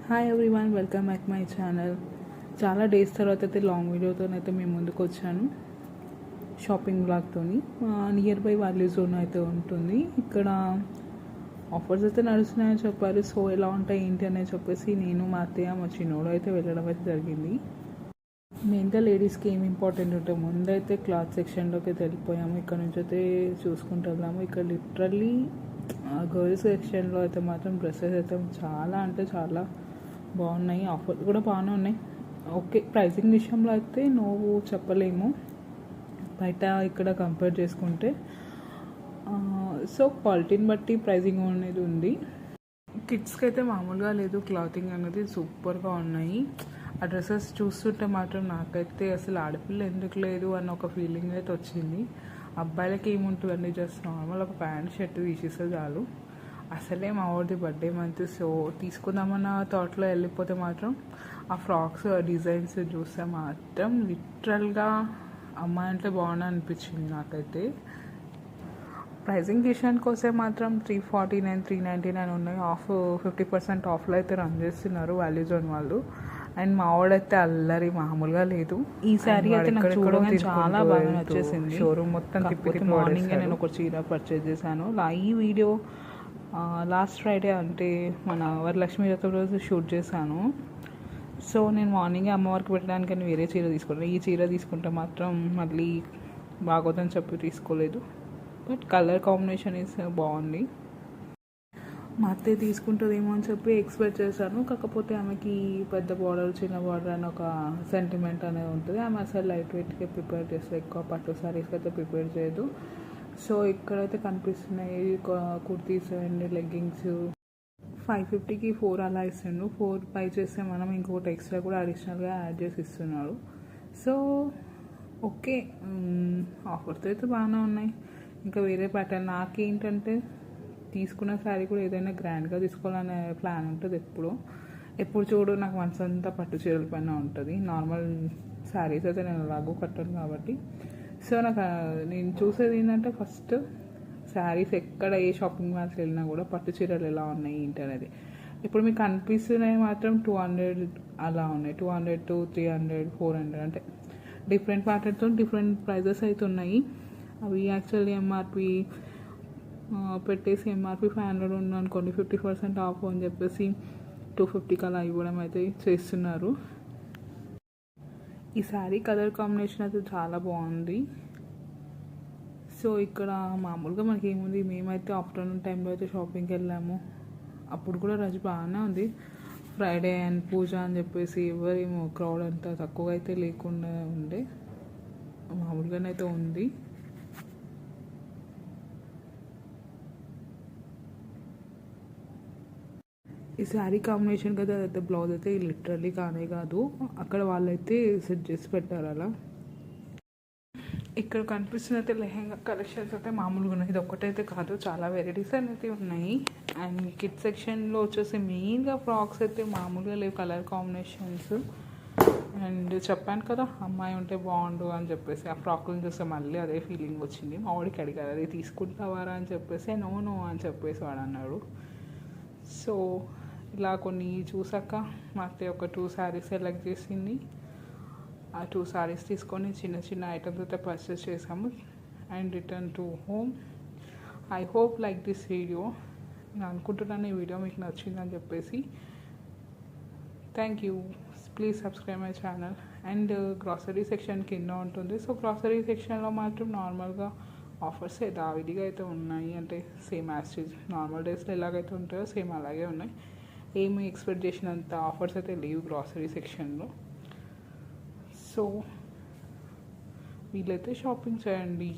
Hi everyone, welcome back my channel. చాలా days తర్వాత అయితే లాంగ్ వీడియోతోనైతే మేము ముందుకు వచ్చాను. షాపింగ్ బ్లాగ్తో నియర్ బై వాల్యూ జోన్ అయితే ఉంటుంది. ఇక్కడ ఆఫర్స్ అయితే నడుస్తున్నాయని చెప్పారు. సో ఎలా ఉంటాయి ఏంటి అనేది చెప్పేసి నేను మా అత్తయ్య మా చిన్నోడు అయితే వెళ్ళడం అయితే జరిగింది. మెయిన్గా లేడీస్కి ఏమి ఇంపార్టెంట్ ఉంటే ముందైతే క్లాత్ సెక్షన్లోకి అయితే వెళ్ళిపోయాము. ఇక్కడ నుంచి అయితే చూసుకుంటూ వెళ్దాము. ఇక్కడ లిటరల్లీ గర్ల్స్ సెక్షన్లో అయితే మాత్రం డ్రెస్సెస్ అయితే చాలా అంటే చాలా బాగున్నాయి. ఆఫర్స్ కూడా బాగానే ఉన్నాయి. ఓకే, ప్రైసింగ్ విషయంలో అయితే నువ్వు చెప్పలేము బయట ఇక్కడ కంపేర్ చేసుకుంటే. సో క్వాలిటీని బట్టి ప్రైజింగ్ అనేది ఉంది. కిడ్స్కి అయితే మామూలుగా లేదు, క్లాతింగ్ అనేది సూపర్గా ఉన్నాయి. ఆ డ్రెస్సెస్ చూస్తుంటే మాత్రం నాకైతే అసలు ఆడపిల్ల ఎందుకు లేదు అన్న ఒక ఫీలింగ్ అయితే వచ్చింది. అబ్బాయిలకి ఏముంటుందండి, జస్ట్ నార్మల్ ఒక ప్యాంట్ షర్ట్ తీసేస్తే చాలు. అసలే మా ఊరిది బర్త్డే మంత్, సో తీసుకుందామన్న థాట్లో వెళ్ళిపోతే మాత్రం ఆ ఫ్రాక్స్ డిజైన్స్ చూస్తే మాత్రం లిటరల్గా అమ్మాయి అంటే బాగుంది అనిపించింది నాకైతే. ప్రైజింగ్ విషయానికి వస్తే మాత్రం 349, 399 ఉన్నాయి. 50% ఆఫ్లో అయితే రన్ చేస్తున్నారు వాల్యూ జోన్ వాళ్ళు. అండ్ మా వాడైతే అల్లరి మామూలుగా లేదు. ఈ శారీ అయితే నాకు చూడగానే చాలా బాగా నచ్చేసింది. షోరూమ్ మొత్తం తిప్పి మార్నింగ్ నేను ఒక చీర పర్చేజ్ చేశాను. ఈ వీడియో లాస్ట్ ఫ్రైడే అంటే మన వరలక్ష్మి వ్రతం రోజు షూట్ చేశాను. సో నేను మార్నింగ్ అమ్మవారికి పెట్టడానికి అని వేరే చీర తీసుకున్నాను. ఈ చీర తీసుకుంటే మాత్రం మళ్ళీ బాగోదని చెప్పి తీసుకోలేదు. బట్ కలర్ కాంబినేషన్ ఇస్ బాగుంది. మా అత్తయ్య తీసుకుంటుందేమో అని చెప్పి ఎక్స్పెక్ట్ చేశాను. కాకపోతే ఆమెకి పెద్ద బార్డర్ చిన్న బార్డర్ అని ఒక సెంటిమెంట్ అనేది ఉంటుంది. ఆమె అసలు లైట్ వెయిట్గా ప్రిపేర్ చేస్తుంది, ఎక్కువ పట్టు సారీస్కి అయితే ప్రిపేర్ చేయదు. సో ఇక్కడైతే కనిపిస్తున్నాయి కుర్తీస్ అండ్ లెగ్గింగ్స్. 550కి 4 అలా ఇస్తుండు. 4 పై చేస్తే మనం ఇంకొకటి ఎక్స్ట్రా కూడా అడిషనల్గా యాడ్ చేసి ఇస్తున్నాడు. సో ఓకే, ఆఫర్స్ అయితే బాగానే ఉన్నాయి. ఇంకా వేరే ప్యాటర్న్ నాకేంటంటే తీసుకున్న శారీ కూడా ఏదైనా గ్రాండ్గా తీసుకోవాలనే ప్లాన్ ఉంటుంది. ఎప్పుడు చూడు నాకు మనసంతా పట్టు చీరల పైన ఉంటుంది. నార్మల్ శారీస్ అయితే నేను అలాగూ కట్టాను కాబట్టి. సో నేను చూసేది ఏంటంటే ఫస్ట్ శారీస్ ఎక్కడ ఏ షాపింగ్ మాల్స్ వెళ్ళినా కూడా పట్టు చీరలు ఎలా ఉన్నాయి ఏంటి అనేది. ఇప్పుడు మీకు అనిపిస్తున్నాయి మాత్రం 200 అలా ఉన్నాయి. 200 to 300, 400 అంటే డిఫరెంట్ ప్యాటర్న్తో డిఫరెంట్ ప్రైజెస్ అయితే ఉన్నాయి. అవి యాక్చువల్లీ ఎంఆర్పి పెట్టేసి ఎంఆర్పి 500 ఉందనుకోండి, 50% ఆఫ్ అని చెప్పేసి 250కి అలా ఇవ్వడం అయితే చేస్తున్నారు. ఈ శారీ కలర్ కాంబినేషన్ అయితే చాలా బాగుంది. సో ఇక్కడ మామూలుగా మనకి ఏముంది, మేమైతే ఆఫ్టర్నూన్ టైంలో అయితే షాపింగ్కి వెళ్ళాము. అప్పుడు కూడా రష్ బాగానే ఉంది. ఫ్రైడే అండ్ పూజ అని చెప్పేసి ఎవరేమో క్రౌడ్ అంతా తక్కువగా అయితే లేకుండా ఉండే, మామూలుగానైతే ఉంది. ఈ శారీ కాంబినేషన్కి అయితే అదైతే బ్లౌజ్ అయితే లిటరల్లీ కానే కాదు, అక్కడ వాళ్ళైతే సెట్ చేసి పెట్టారు అలా. ఇక్కడ కనిపిస్తున్న అయితే లెహెంగా కలెక్షన్స్ అయితే మామూలుగా ఉన్నాయి. ఇది ఒక్కటైతే కాదు, చాలా వెరైటీస్ అయితే ఉన్నాయి. అండ్ కిడ్ సెక్షన్లో వచ్చేసి మెయిన్గా ఫ్రాక్స్ అయితే మామూలుగా లేవు, కలర్ కాంబినేషన్స్. అండ్ చెప్పాను కదా అమ్మాయి ఉంటే బాగుండు అని చెప్పేసి, ఆ ఫ్రాక్లను చూస్తే మళ్ళీ అదే ఫీలింగ్ వచ్చింది. మా వాడికి అడిగారు అది తీసుకుంటావారా అని చెప్పేసి, నో అని చెప్పేసి వాడు అన్నాడు. సో ఇలా కొన్ని చూసాక మా అత్తయ్య ఒక 2 శారీస్ సెలెక్ట్ చేసింది. ఆ 2 శారీస్ తీసుకొని చిన్న చిన్న ఐటమ్స్ అయితే పర్చేస్ చేసాము and return to home. I hope like this video. నేను అనుకుంటున్నాను ఈ వీడియో మీకు నచ్చిందని చెప్పేసి. Thank you. Please subscribe my channel. And grocery section కింద ఉంటుంది. సో గ్రాసరీ సెక్షన్లో మాత్రం నార్మల్గా ఆఫర్స్ యథావిధిగా అయితే ఉన్నాయి. అంటే సేమ్ యాజ్ నార్మల్ డేస్లో ఎలాగైతే ఉంటాయో సేమ్ అలాగే ఉన్నాయి. ఏమి ఎక్స్పెక్ట్ చేసినంత ఆఫర్స్ అయితే లేవు గ్రాసరీ సెక్షన్లో. సో వీళ్ళైతే షాపింగ్ చేయండి.